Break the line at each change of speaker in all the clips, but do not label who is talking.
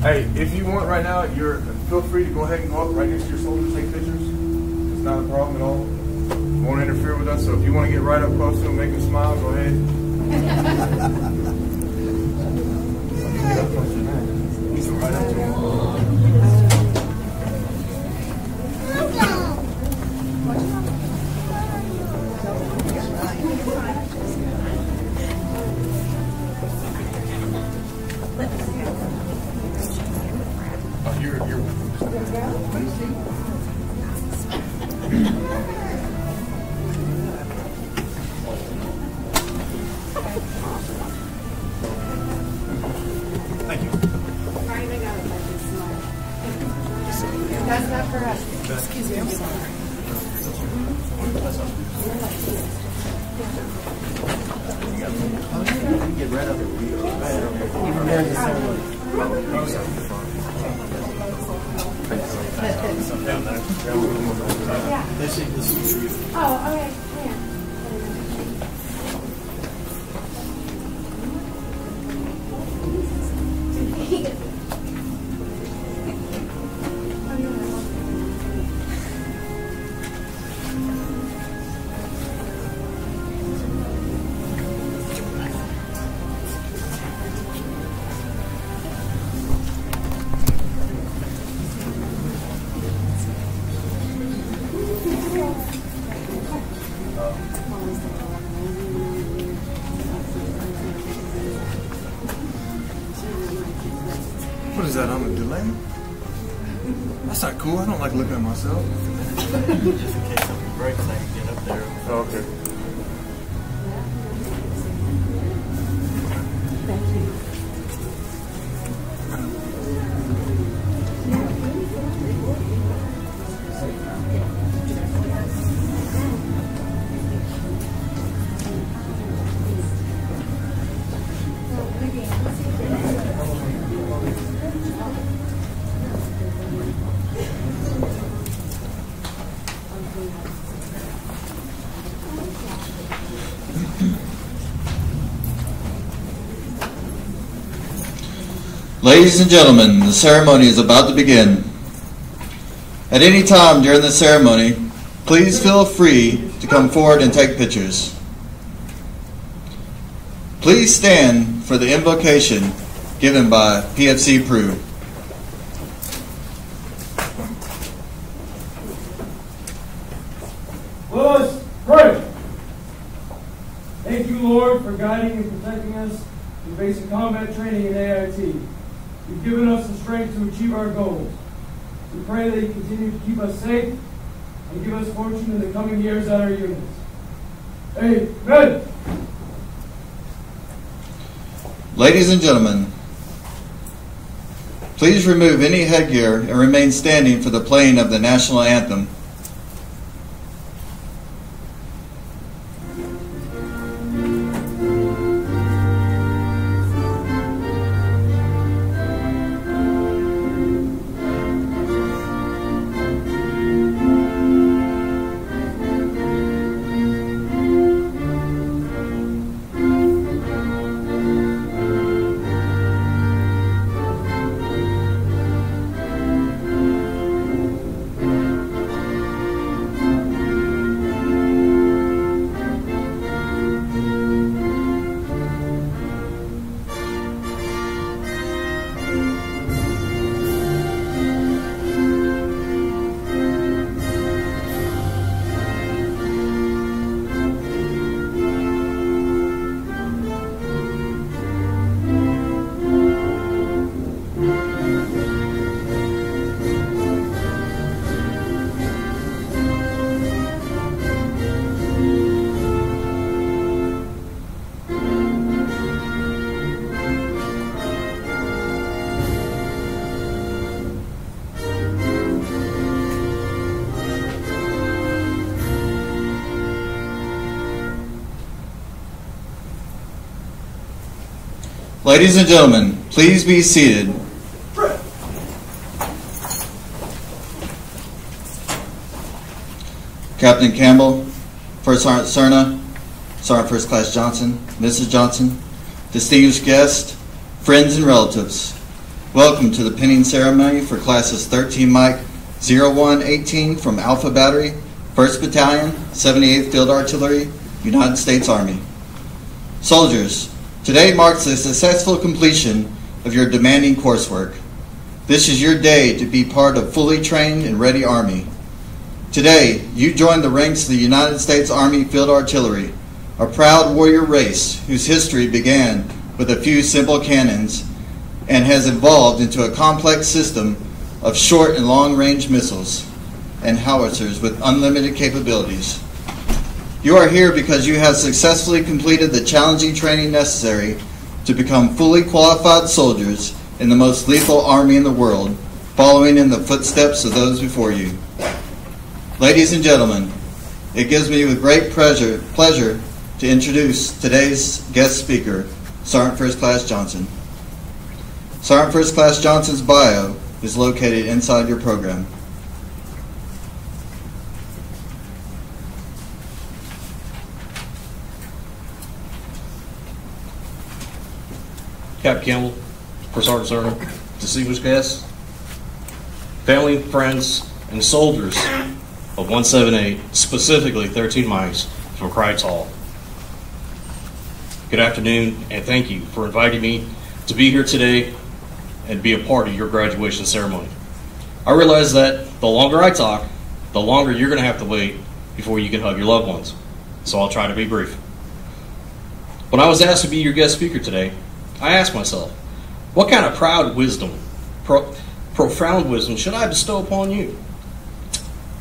Hey, if you want right now, feel free to go ahead and go up right next to your soldier and take pictures. It's not a problem at all. Won't interfere with us. So if you want to get right up close to him, make him smile, go ahead. Get up close to him. He's right up to him. Thank you.
That's not for us. Excuse me, I'm sorry.
Get right up here.
Even during the ceremony.
Some down there. This is for you.
Oh, okay. Yeah.
What is that, I'm a delay? That's not cool. I don't like looking at myself.
Just in case something breaks, I can get up there.
Oh, okay.
Thank you.
Ladies and gentlemen, the ceremony is about to begin. At any time during the ceremony, please feel free to come forward and take pictures. Please stand for the invocation given by PFC Prue.
Let us pray. Thank you, Lord, for guiding and protecting us in basic combat training in AIT. You've given us the strength to achieve our goals. We pray that you continue to keep us safe and give us fortune in the coming years at our units. Amen.
Ladies and gentlemen, please remove any headgear and remain standing for the playing of the national anthem. Ladies and gentlemen, please be seated. Captain Campbell, First Sergeant Cerna, Sergeant First Class Johnson, Mrs. Johnson, distinguished guests, friends and relatives, Welcome to the pinning ceremony for classes 13 Mike 0118 from Alpha Battery, 1st Battalion, 78th Field Artillery, United States Army. Soldiers, today marks the successful completion of your demanding coursework. This is your day to be part of fully trained and ready Army. Today, you join the ranks of the United States Army Field Artillery, a proud warrior race whose history began with a few simple cannons and has evolved into a complex system of short and long-range missiles and howitzers with unlimited capabilities. You are here because you have successfully completed the challenging training necessary to become fully qualified soldiers in the most lethal army in the world, following in the footsteps of those before you. Ladies and gentlemen, it gives me with great pleasure to introduce today's guest speaker, Sergeant First Class Johnson. Sergeant First Class Johnson's bio is located inside your program.
Captain Campbell, First Sergeant Sergeant, distinguished guests, family, friends, and soldiers of 178, specifically 13 Mikes from Crites Hall. Good afternoon, and thank you for inviting me to be here today and be a part of your graduation ceremony. I realize that the longer I talk, the longer you're going to have to wait before you can hug your loved ones, so I'll try to be brief. When I was asked to be your guest speaker today, I asked myself, what kind of profound wisdom should I bestow upon you?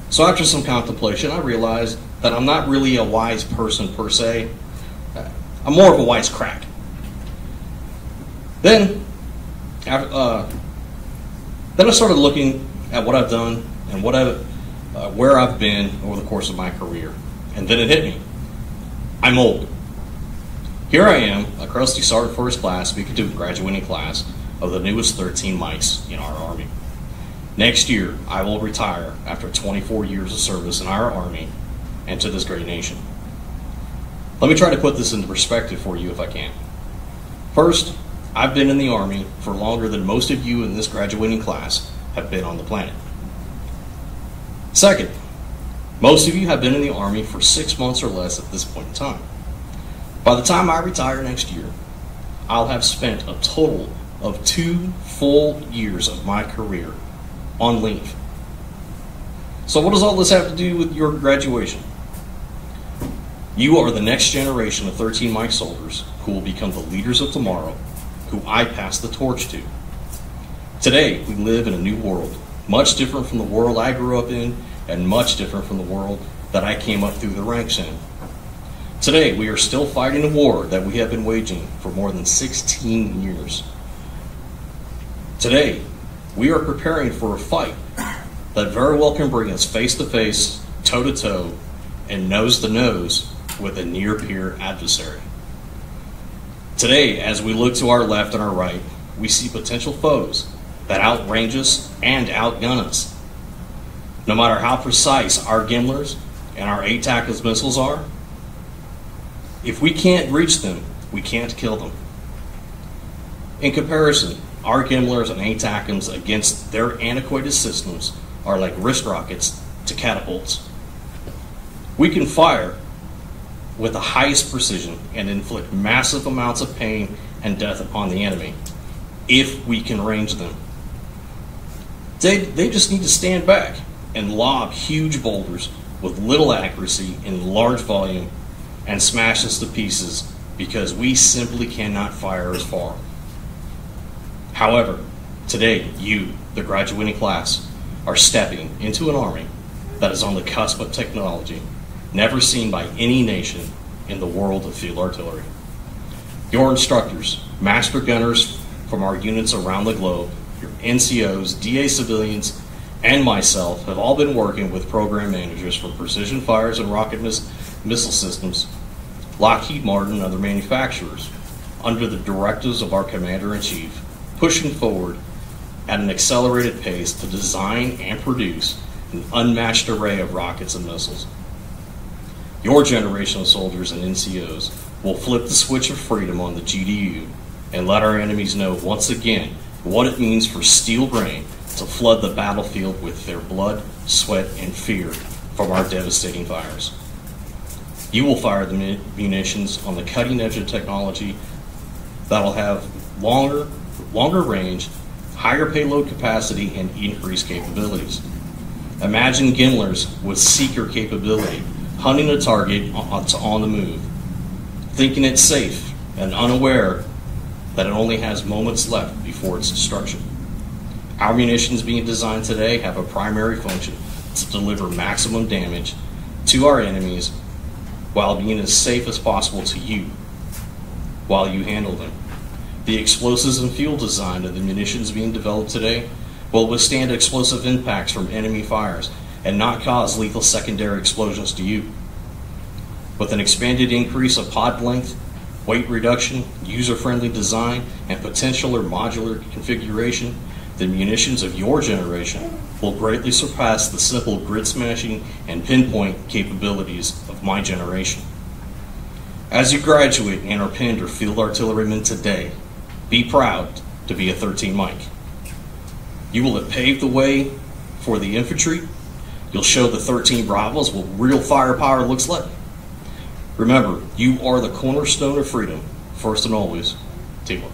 So after some contemplation, I realized that I'm not really a wise person per se. I'm more of a wise crack. Then I started looking at what I've done and where I've been over the course of my career. And then it hit me. I'm old. Here I am, a crusty Sergeant First Class, speaking to a graduating class of the newest 13 Mikes in our Army. Next year, I will retire after 24 years of service in our Army and to this great nation. Let me try to put this into perspective for you if I can. First, I've been in the Army for longer than most of you in this graduating class have been on the planet. Second, most of you have been in the Army for 6 months or less at this point in time. By the time I retire next year, I'll have spent a total of 2 full years of my career on leave. So what does all this have to do with your graduation? You are the next generation of 13 Mike soldiers who will become the leaders of tomorrow, who I pass the torch to. Today, we live in a new world, much different from the world I grew up in and much different from the world that I came up through the ranks in. Today, we are still fighting a war that we have been waging for more than 16 years. Today, we are preparing for a fight that very well can bring us face-to-face, toe-to-toe, and nose-to-nose with a near-peer adversary. Today, as we look to our left and our right, we see potential foes that outrange us and outgun us. No matter how precise our Gimlers and our ATACMS missiles are, if we can't reach them, we can't kill them. In comparison, our Gimlers and ATACMS against their antiquated systems are like wrist rockets to catapults. We can fire with the highest precision and inflict massive amounts of pain and death upon the enemy if we can range them. They just need to stand back and lob huge boulders with little accuracy in large volume and smash us to pieces because we simply cannot fire as far. However, today you, the graduating class, are stepping into an Army that is on the cusp of technology never seen by any nation in the world of field artillery. Your instructors, master gunners from our units around the globe, your NCOs, DA civilians, and myself have all been working with program managers from Precision Fires and Rocket Missile Systems, Lockheed Martin, and other manufacturers, under the directives of our Commander-in-Chief, pushing forward at an accelerated pace to design and produce an unmatched array of rockets and missiles. Your generation of soldiers and NCOs will flip the switch of freedom on the GDU and let our enemies know once again what it means for steel grain to flood the battlefield with their blood, sweat, and fear from our devastating fires. You will fire the munitions on the cutting edge of technology that'll have longer range, higher payload capacity, and increased capabilities. Imagine Gimlers with seeker capability, hunting a target on the move, thinking it's safe and unaware that it only has moments left before its destruction. Our munitions being designed today have a primary function to deliver maximum damage to our enemies while being as safe as possible to you while you handle them. The explosives and fuel design of the munitions being developed today will withstand explosive impacts from enemy fires and not cause lethal secondary explosions to you. With an expanded increase of pod length, weight reduction, user-friendly design, and potential or modular configuration, the munitions of your generation will greatly surpass the simple grid smashing and pinpoint capabilities of my generation. As you graduate and are pinned or field artillerymen today, be proud to be a 13 Mike. You will have paved the way for the infantry. You'll show the 13 Bravos what real firepower looks like. Remember, you are the cornerstone of freedom, first and always, teamwork.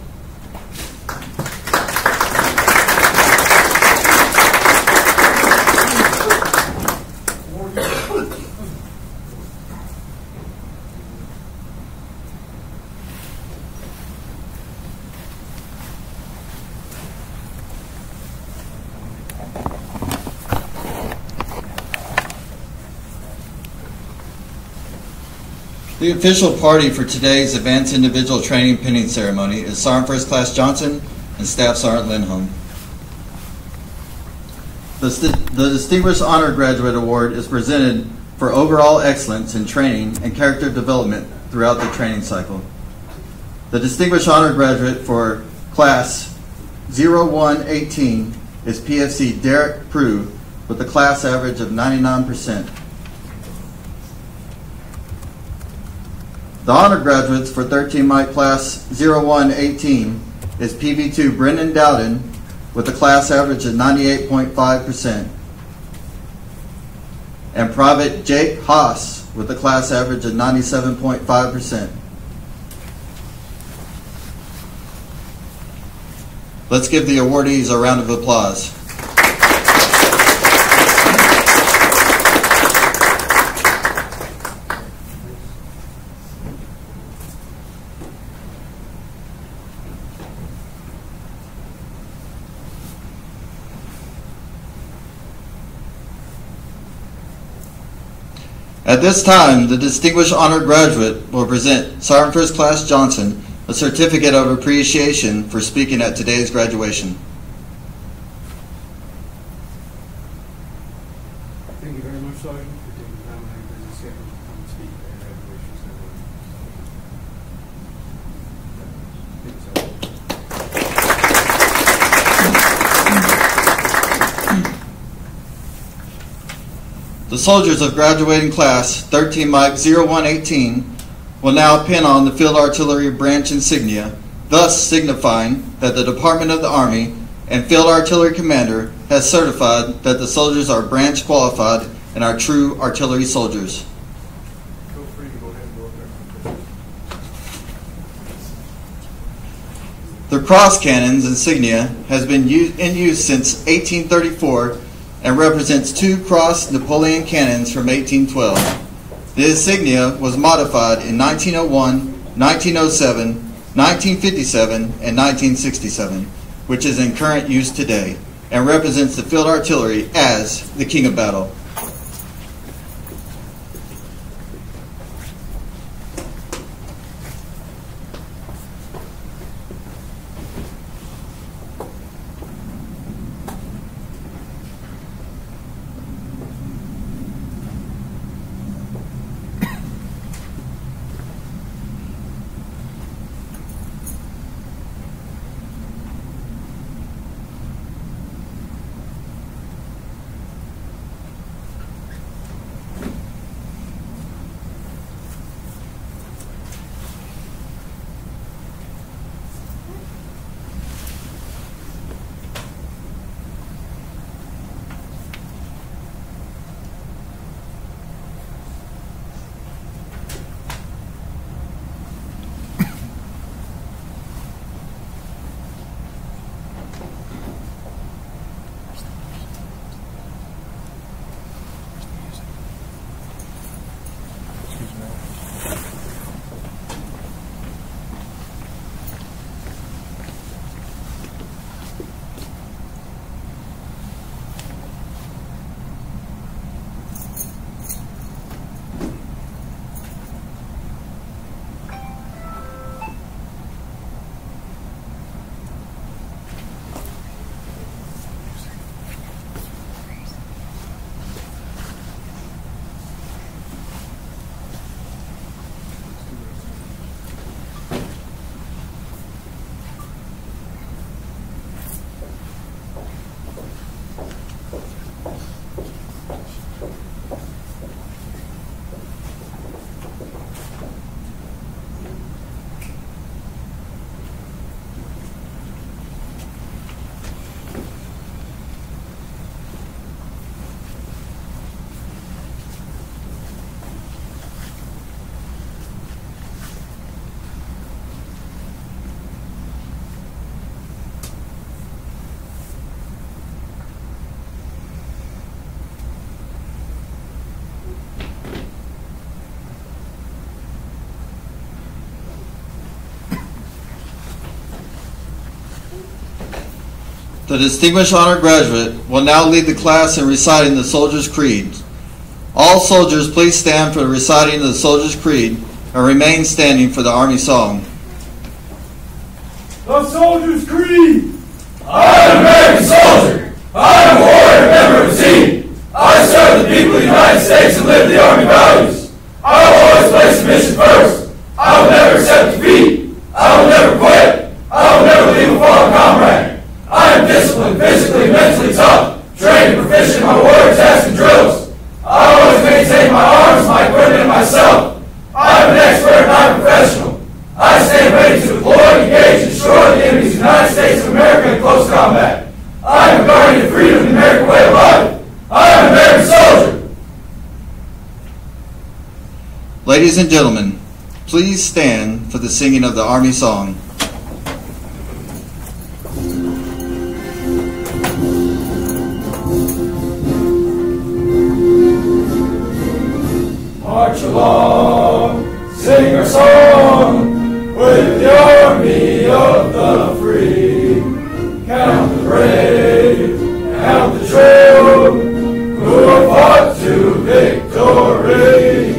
The official party for today's Advanced Individual Training Pinning Ceremony is Sergeant First Class Johnson and Staff Sergeant Lindholm. The Distinguished Honor Graduate Award is presented for overall excellence in training and character development throughout the training cycle. The Distinguished Honor Graduate for Class 0118 is PFC Derek Prue with a class average of 99%. The honor graduates for 13 Mike Class 0118 is PV2 Brendan Dowden with a class average of 98.5%, and Private Jake Haas with a class average of 97.5%. Let's give the awardees a round of applause. At this time, the Distinguished Honor Graduate will present Sergeant First Class Johnson a certificate of appreciation for speaking at today's graduation.
Thank you very much, Sergeant, for taking the time out of your busy schedule to come and speak at our graduation ceremony. Thank you, Sergeant.
The soldiers of graduating class 13 Mike 0118 will now pin on the Field Artillery Branch insignia, thus signifying that the Department of the Army and Field Artillery Commander has certified that the soldiers are branch qualified and are true artillery soldiers.
Feel free to go ahead and go up there.
The cross cannons insignia has been in use since 1834 and represents two cross Napoleon cannons from 1812. The insignia was modified in 1901, 1907, 1957, and 1967, which is in current use today, and represents the field artillery as the king of battle. The Distinguished Honor Graduate will now lead the class in reciting the Soldier's Creed. All soldiers, please stand for the reciting of the Soldier's Creed and remain standing for the Army song.
The Soldier's Creed!
I am an American soldier. I am a warrior member of the team. I serve the people of the United States and live the Army values. I will always place the mission first. I will never accept defeat. I will never quit. I will never leave a fallen comrade. I am disciplined, physically and mentally tough, trained and proficient in my warrior tasks and drills. I always maintain my arms, my equipment, and myself. I am an expert and not a professional. I stand ready to deploy, engage, and destroy the enemy's United States of America in close combat. I am a guardian of freedom and the American way of life. I am an American soldier.
Ladies and gentlemen, please stand for the singing of the Army song.
March along, sing our song, with the army of the free. Count the brave, count the true, who have fought to victory.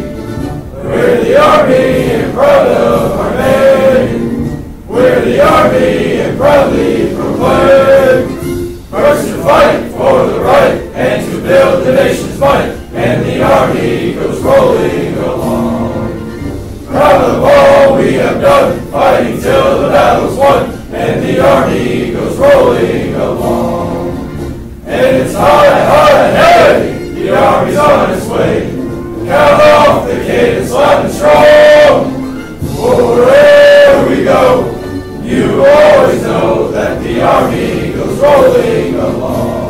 We're the army and proud of our name. We're the army and proudly proclaim. First to fight for the right and to build the nation's might. And the army goes rolling along. Proud of all we have done, fighting till the battle's won. And the army goes rolling along. And it's high, high, heavy, the army's on its way. Count off the cadence loud and strong. Wherever we go, you always know that the army goes rolling along.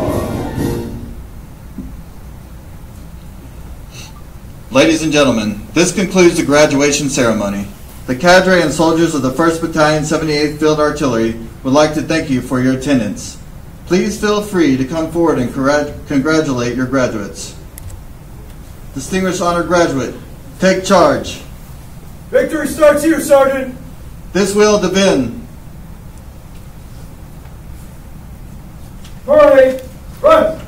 Ladies and gentlemen, this concludes the graduation ceremony. The cadre and soldiers of the 1st Battalion, 78th Field Artillery would like to thank you for your attendance. Please feel free to come forward and congratulate your graduates. Distinguished Honor Graduate, take charge.
Victory starts here, Sergeant!
This will Devin.
Parade, run!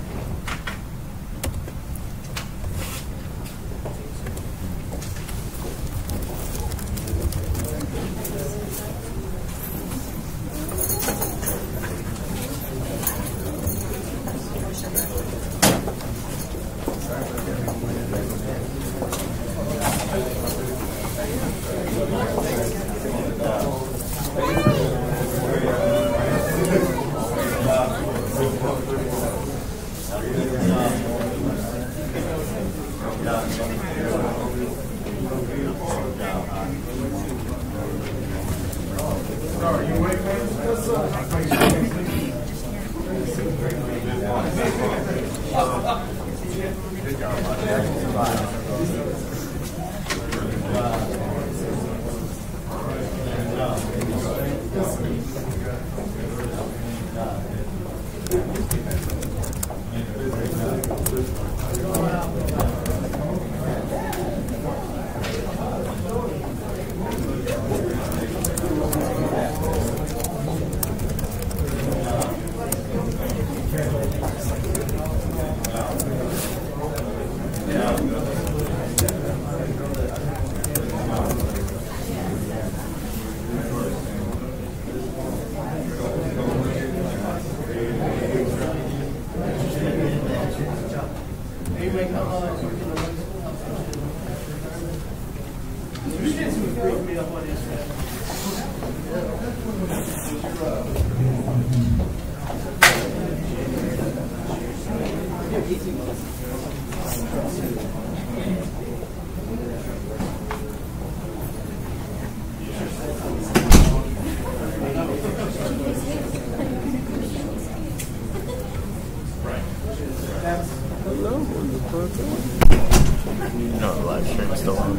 No, the live stream's still on.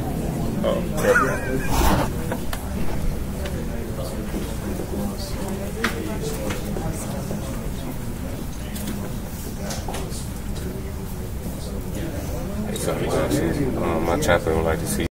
My chaplain would like to see